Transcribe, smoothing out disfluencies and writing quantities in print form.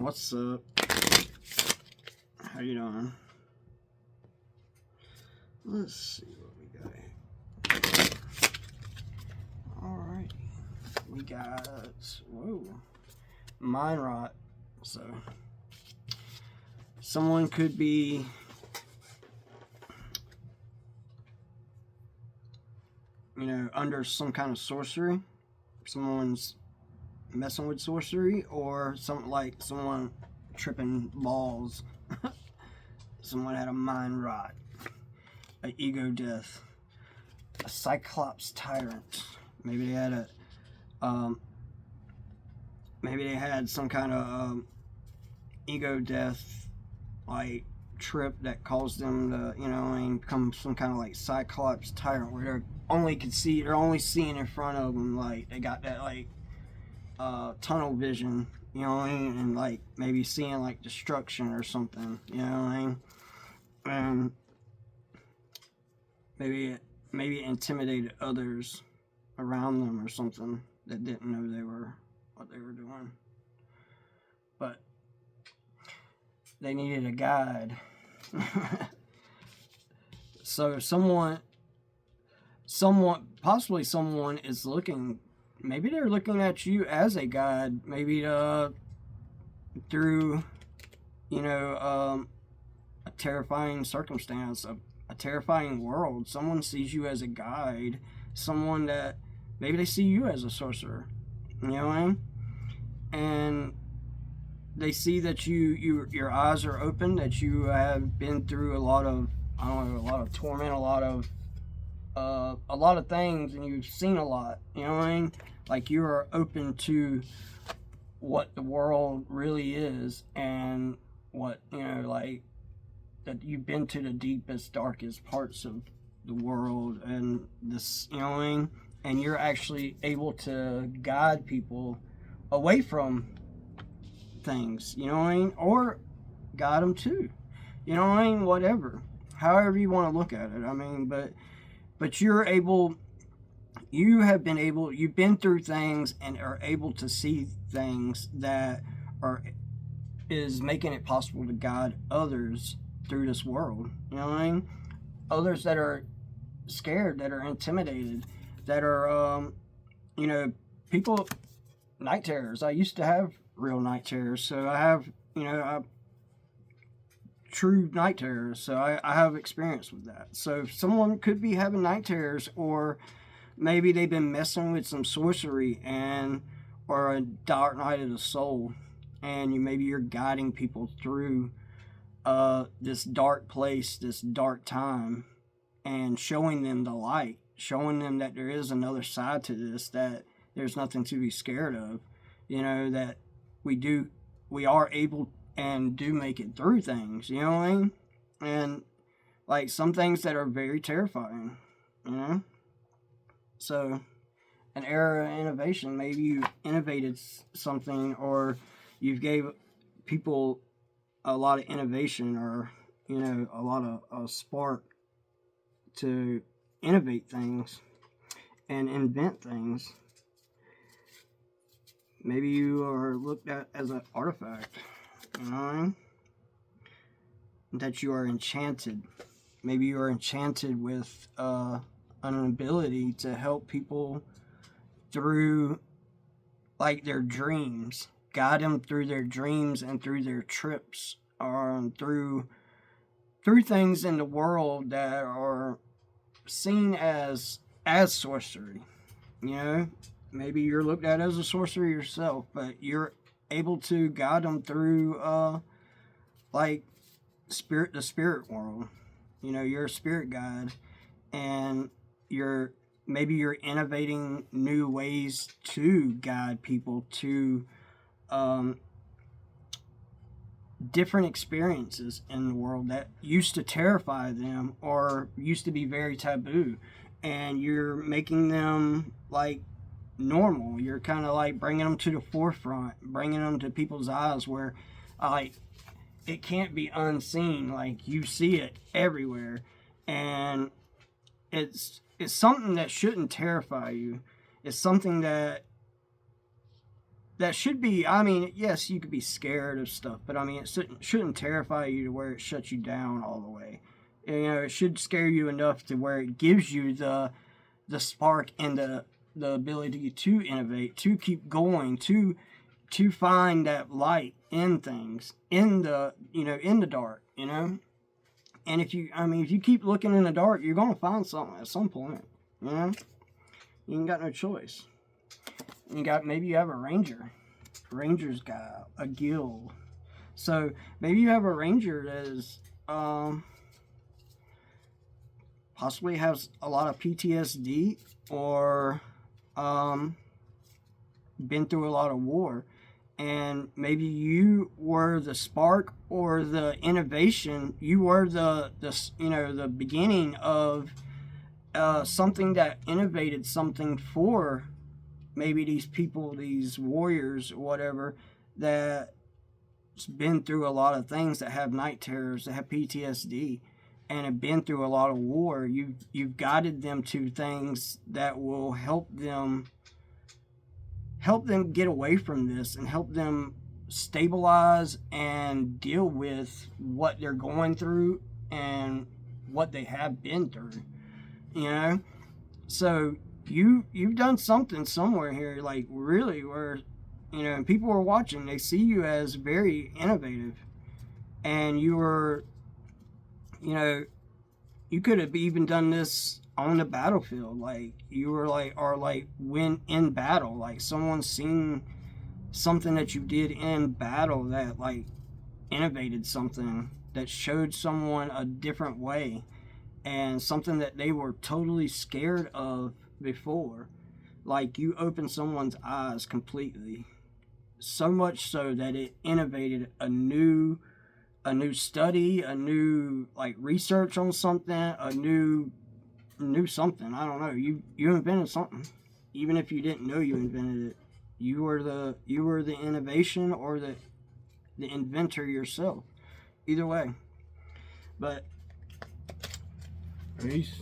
What's up? How you doing? Let's see what we got here. Alright. We got, whoa, mind rot. So, someone could be under some kind of sorcery. Someone's messing with sorcery, or someone tripping balls. Someone had a mind rot, an ego death, a cyclops tyrant. Maybe they had some kind of ego death, like trip that caused them to, become some kind of like cyclops tyrant, where they're only seeing in front of them, like they got that like tunnel vision, and like maybe seeing like destruction or something, and maybe it intimidated others around them or something that didn't know what they were doing, but they needed a guide. So possibly someone is looking. Maybe they're looking at you as a guide. Maybe through, a terrifying circumstance, a terrifying world. Someone sees you as a guide. Someone that maybe they see you as a sorcerer. You know what I mean? And they see that your eyes are open. That you have been through a lot of torment, a lot of things, and you've seen a lot. You know what I mean? Like you are open to what the world really is, and what, like that you've been to the deepest, darkest parts of the world, and this, you know what I mean? And you're actually able to guide people away from things, you know what I mean? Or guide them too, you know what I mean? Whatever, however you want to look at it. I mean, but you've been through things and are able to see things that is making it possible to guide others through this world. You know what I mean? Others that are scared, that are intimidated, that are, people, night terrors. I used to have real night terrors, so I have, true night terrors, so I have experience with that. So someone could be having night terrors, or maybe they've been messing with some sorcery or a dark night of the soul, and maybe you're guiding people through this dark place, this dark time, and showing them the light, showing them that there is another side to this, that there's nothing to be scared of, that we are able and do make it through things, you know what I mean? And like some things that are very terrifying, So, an era of innovation. Maybe you innovated something, or you gave people a lot of innovation, or a lot of a spark to innovate things and invent things. Maybe you are looked at as an artifact, that you are enchanted. Maybe you are enchanted with an ability to help people through like their dreams, guide them through their dreams and through their trips, or through things in the world that are seen as sorcery. Maybe you're looked at as a sorcerer yourself, but you're able to guide them through like the spirit world. You're a spirit guide, and maybe you're innovating new ways to guide people to different experiences in the world that used to terrify them or used to be very taboo, and you're making them like normal. You're kind of like bringing them to the forefront, bringing them to people's eyes, where like it can't be unseen. Like you see it everywhere, and it's something that shouldn't terrify you. It's something that that should be, I mean, yes, you could be scared of stuff, but I mean, it shouldn't terrify you to where it shuts you down all the way. You know, it should scare you enough to where it gives you the spark and the ability to innovate, to keep going, to find that light in things, in the, you know, in the dark, you know. And if you keep looking in the dark, you're gonna find something at some point, you know. You ain't got no choice. Maybe you have a ranger. Ranger's got a guild. So maybe you have a ranger that is possibly has a lot of PTSD, or been through a lot of war, and maybe you were the spark or the innovation. You were the beginning of something that innovated something for maybe these people, these warriors or whatever, that's been through a lot of things, that have night terrors, that have PTSD, and have been through a lot of war. You've guided them to things that will help them get away from this, and help them stabilize and deal with what they're going through and what they have been through, you know. So you've done something somewhere here, like really, where, you know, and people are watching, they see you as very innovative, and you were, you know, you could have even done this on the battlefield, like you were like, or like when in battle, like someone's seen something that you did in battle that like innovated something, that showed someone a different way, and something that they were totally scared of before. Like you opened someone's eyes completely, so much so that it innovated a new study, a new like research on something, a new something. I don't know. You invented something, even if you didn't know you invented it. You were the innovation, or the inventor yourself. Either way. But peace.